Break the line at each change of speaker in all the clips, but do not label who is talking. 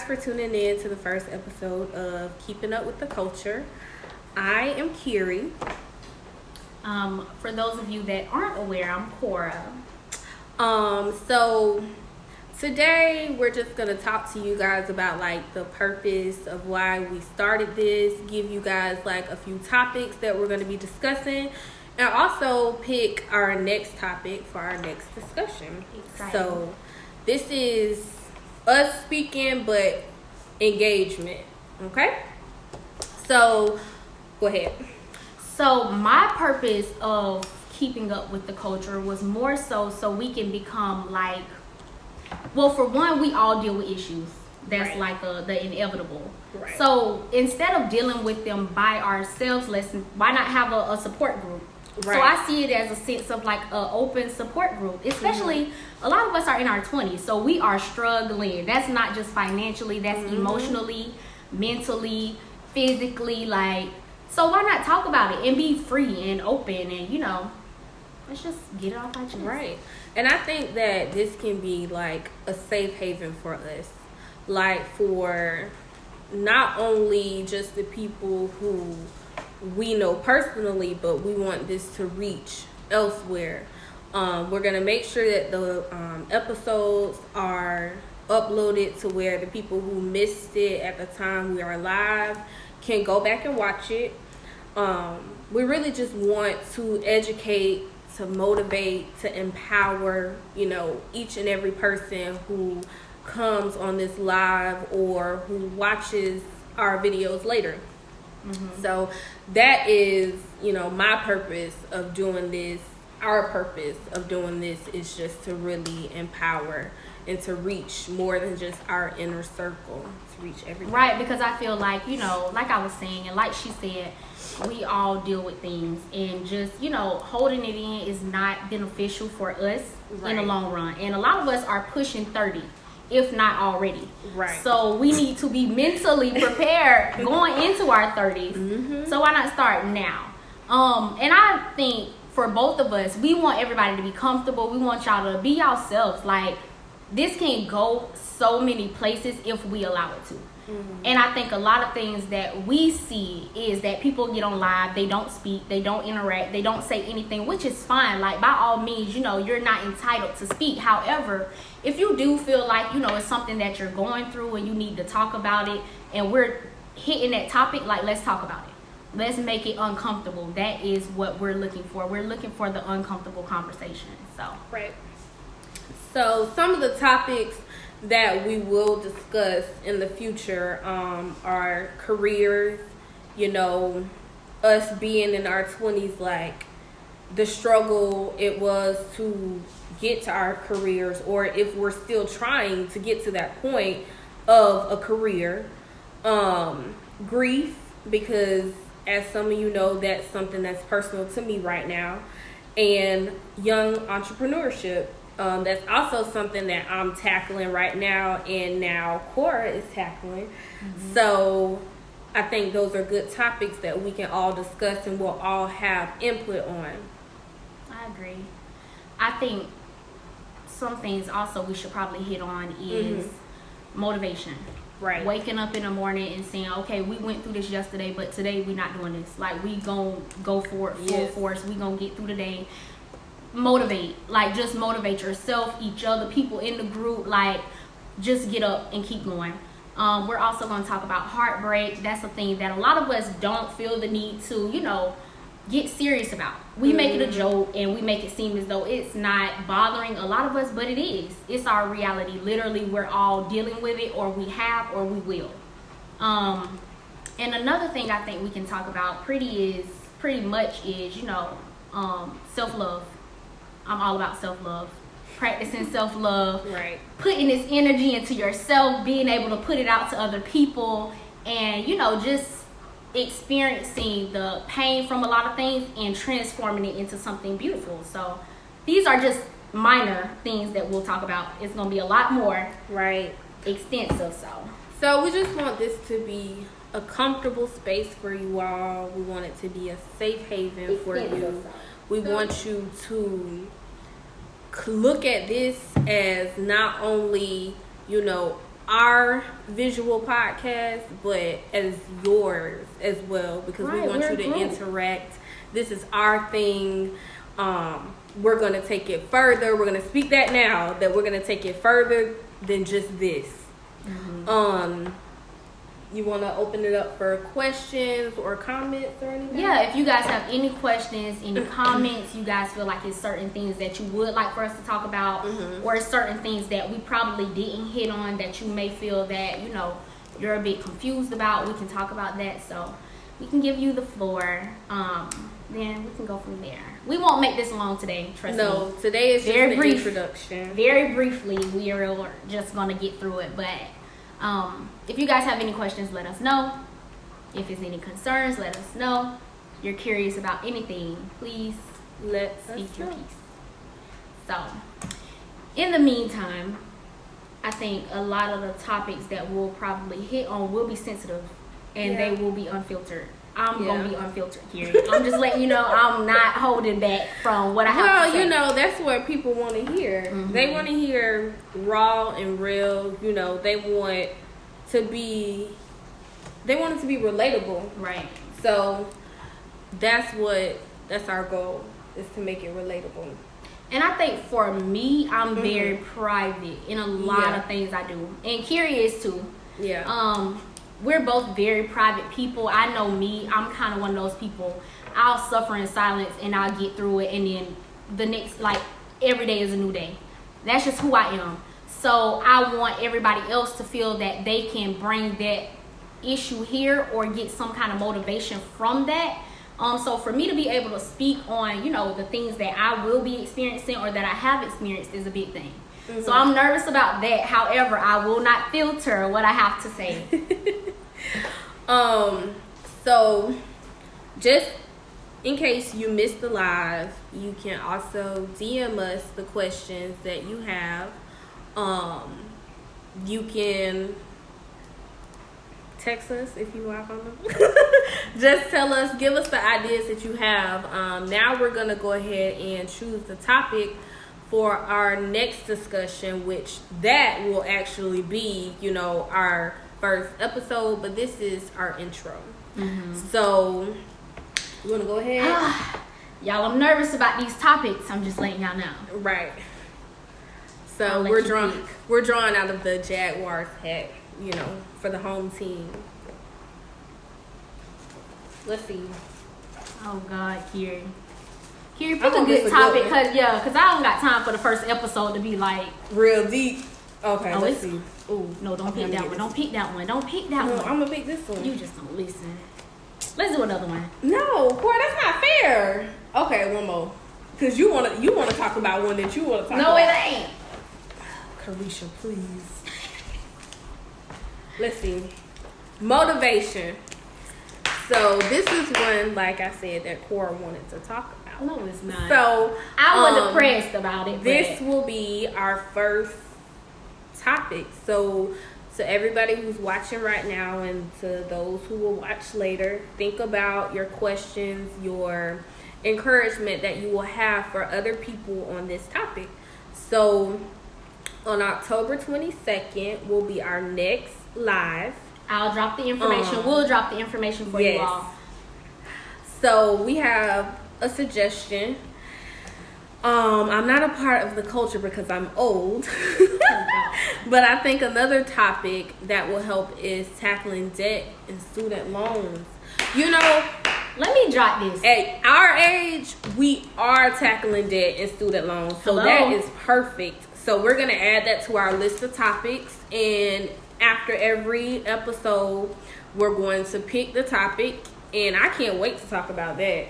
for tuning in to the first episode of Keeping Up with the Culture. I am Kirrie.
For those of you that aren't aware, I'm Kora.
So today we're just gonna talk to you guys about like the purpose of why we started this, give you guys like a few topics that we're gonna be discussing, and also pick our next topic for our next discussion.
Exciting.
So this is us speaking, but engagement. Okay? So go ahead.
So my purpose of keeping up with the culture was more so we can become like, well, for one, we all deal with issues. That's
Right.
like the inevitable.
Right.
So instead of dealing with them by ourselves, why not have a support group?
Right.
So I see it as a sense of like an open support group, especially a lot of us are in our 20s, so we are struggling. That's not just financially, that's emotionally, mentally, physically, like, so why not talk about it and be free and open and, let's just get it off our chest.
Right. And I think that this can be like a safe haven for us. Like for not only just the people who we know personally, but we want this to reach elsewhere. We're going to make sure that the episodes are uploaded to where the people who missed it at the time we are live can go back and watch it. We really just want to educate, to motivate, to empower, each and every person who comes on this live or who watches our videos later. So that is, my purpose of doing this. Our purpose of doing this is just to really empower and to reach more than just our inner circle, to reach everybody.
Right, because I feel like, like I was saying, and like she said, we all deal with things, and just, holding it in is not beneficial for us in the long run. And a lot of us are pushing 30, if not already.
Right.
So we need to be mentally prepared going into our 30s. So why not start now? And I think for both of us, we want everybody to be comfortable. We want y'all to be yourselves. Like, this can go so many places if we allow it to. And I think a lot of things that we see is that people get on live, they don't speak, they don't interact, they don't say anything, which is fine. Like, by all means, you're not entitled to speak. However, if you do feel like, it's something that you're going through and you need to talk about it, and we're hitting that topic, like, let's talk about it. Let's make it uncomfortable. That is what we're looking for. We're looking for the uncomfortable conversation. So
Right. So some of the topics that we will discuss in the future are careers, us being in our 20s, like the struggle it was to get to our careers, or if we're still trying to get to that point of a career. Grief, because as some of you know, that's something that's personal to me right now. And young entrepreneurship. That's also something that I'm tackling right now, and now Kora is tackling. So I think those are good topics that we can all discuss and we'll all have input on.
I agree. I think some things also we should probably hit on is motivation.
Right.
Waking up in the morning and saying, okay, we went through this yesterday, but today we're not doing this. Like, we gonna go for it full force. We gonna get through the day. Motivate, like, just motivate yourself, each other, people in the group, like, just get up and keep going. We're also going to talk about heartbreak. That's a thing that a lot of us don't feel the need to, get serious about. We make it a joke and we make it seem as though it's not bothering a lot of us, but it is. It's our reality. Literally, we're all dealing with it, or we have, or we will. And another thing I think we can talk about pretty much is self-love. I'm all about self-love. Practicing self-love.
Right.
Putting this energy into yourself, being able to put it out to other people, and, just experiencing the pain from a lot of things and transforming it into something beautiful. So these are just minor things that we'll talk about. It's going to be a lot more extensive.
So we just want this to be a comfortable space for you all. We want it to be a safe haven for you. We want you to look at this as not only, our visual podcast, but as yours as well, because we want you to interact. This is our thing. We're going to take it further. We're going to speak that now, that we're going to take it further than just this. Mm-hmm. You want to open it up for questions or comments or anything?
Yeah, if you guys have any questions, any comments, you guys feel like it's certain things that you would like for us to talk about, or certain things that we probably didn't hit on that you may feel that, you know, you're a bit confused about, we can talk about that. So we can give you the floor. Then we can go from there. We won't make this long today, trust me.
No, today is just an introduction.
Very briefly, we are just going to get through it. But if you guys have any questions, let us know. If there's any concerns, let us know. You're curious about anything, please speak your piece. So, in the meantime, I think a lot of the topics that we'll probably hit on will be sensitive, and they will be unfiltered. I'm going to be unfiltered, Kirrie. I'm just letting you know I'm not holding back from what I have to say.
Well, you know, that's what people want to hear. Mm-hmm. They want to hear raw and real. You know, they want it to be relatable.
Right.
So that's our goal, is to make it relatable.
And I think for me, I'm very private in a lot of things I do. And Kirrie is too.
Yeah.
We're both very private people. I know me. I'm kind of one of those people. I'll suffer in silence and I'll get through it. And then the next, like, every day is a new day. That's just who I am. So I want everybody else to feel that they can bring that issue here or get some kind of motivation from that. So for me to be able to speak on, you know, the things that I will be experiencing or that I have experienced is a big thing. Mm-hmm. So I'm nervous about that. However, I will not filter what I have to say.
So just in case you missed the live, you can also DM us the questions that you have. You can text us if you want them. Just tell us, give us the ideas that you have. Now we're gonna go ahead and choose the topic for our next discussion, which that will actually be, you know, our first episode, but this is our intro. So you want to go ahead?
Y'all, I'm nervous about these topics. I'm just letting y'all know.
Right. So we're drawing out of the Jaguars hat, you know, for the home team. Let's see.
Oh God, Kirrie, pick a good topic, cause I don't got time for the first episode to be like
real deep. Okay, let's see.
Oh no, don't pick that one. Don't pick that one. Don't pick that one.
I'm gonna pick this one.
You just don't listen. Let's do another one.
No, Kora, that's not fair. Okay, one more. Cause you wanna talk about one that you wanna talk about.
No, it ain't.
Carisha, please. Let's see. Motivation. So this is one, like I said, that Kora wanted to talk about.
No, it's not.
So
I was impressed about it.
This will be our first topic. So to everybody who's watching right now and to those who will watch later, think about your questions, your encouragement that you will have for other people on this topic. So on October 22nd will be our next live.
I'll drop the information. We'll drop the information for you all.
So we have a suggestion. I'm not a part of the culture because I'm old. But I think another topic that will help is tackling debt and student loans. You know,
let me drop this.
At our age, we are tackling debt and student loans. So that is perfect. So we're going to add that to our list of topics. And after every episode, we're going to pick the topic. And I can't wait to talk about that.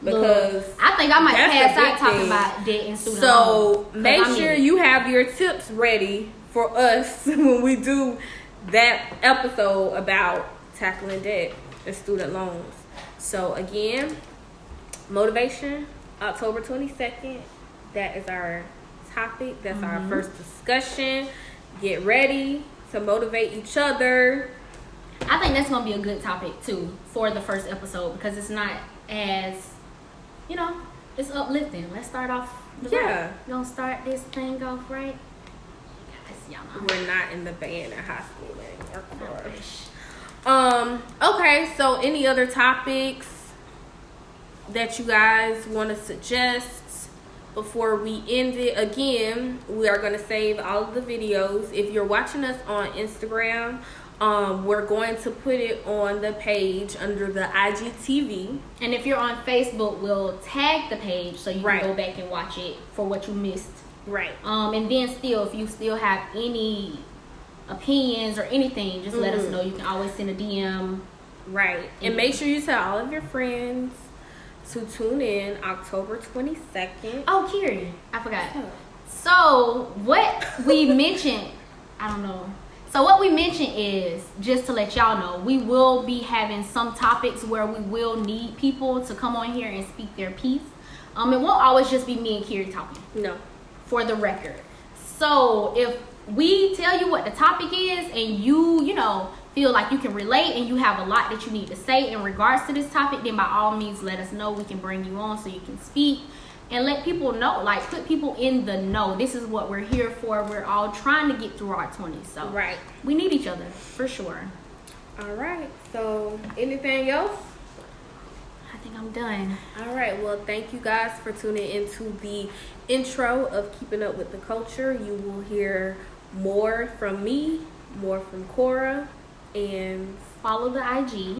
Because
I think I might pass out talking about debt and student loans.
So make sure you have your tips ready for us when we do that episode about tackling debt and student loans. So again, motivation, October 22nd. That is our topic. That's our first discussion. Get ready to motivate each other.
I think that's going to be a good topic too for the first episode because it's not as, you know, it's uplifting. Let's start off. We're going to start this thing off right. Guys. y'all know.
We're not in the band in high school anymore.
I wish.
Okay, so any other topics that you guys want to suggest before we end it? Again, we are going to save all of the videos. If you're watching us on Instagram, we're going to put it on the page under the IGTV.
And if you're on Facebook, we'll tag the page so you
Right.
can go back and watch it for what you missed.
Right.
And then still, if you still have any opinions or anything, just let us know. You can always send a DM.
Right. And make sure you tell all of your friends to tune in October 22nd.
Oh, Kirrie, I forgot. So what we mentioned, I don't know. So what we mentioned is, just to let y'all know, we will be having some topics where we will need people to come on here and speak their piece. It won't always just be me and Kirrie talking.
No.
For the record. So if we tell you what the topic is and you know, feel like you can relate and you have a lot that you need to say in regards to this topic, then by all means let us know. We can bring you on so you can speak and let people know, like put people in the know. This is what we're here for. We're all trying to get through our 20s. So
right.
We need each other for sure.
All right. So anything else?
I think I'm done.
All right. Well, thank you guys for tuning into the intro of Keeping Up with the Culture. You will hear more from me, more from Kora, and
Follow the IG.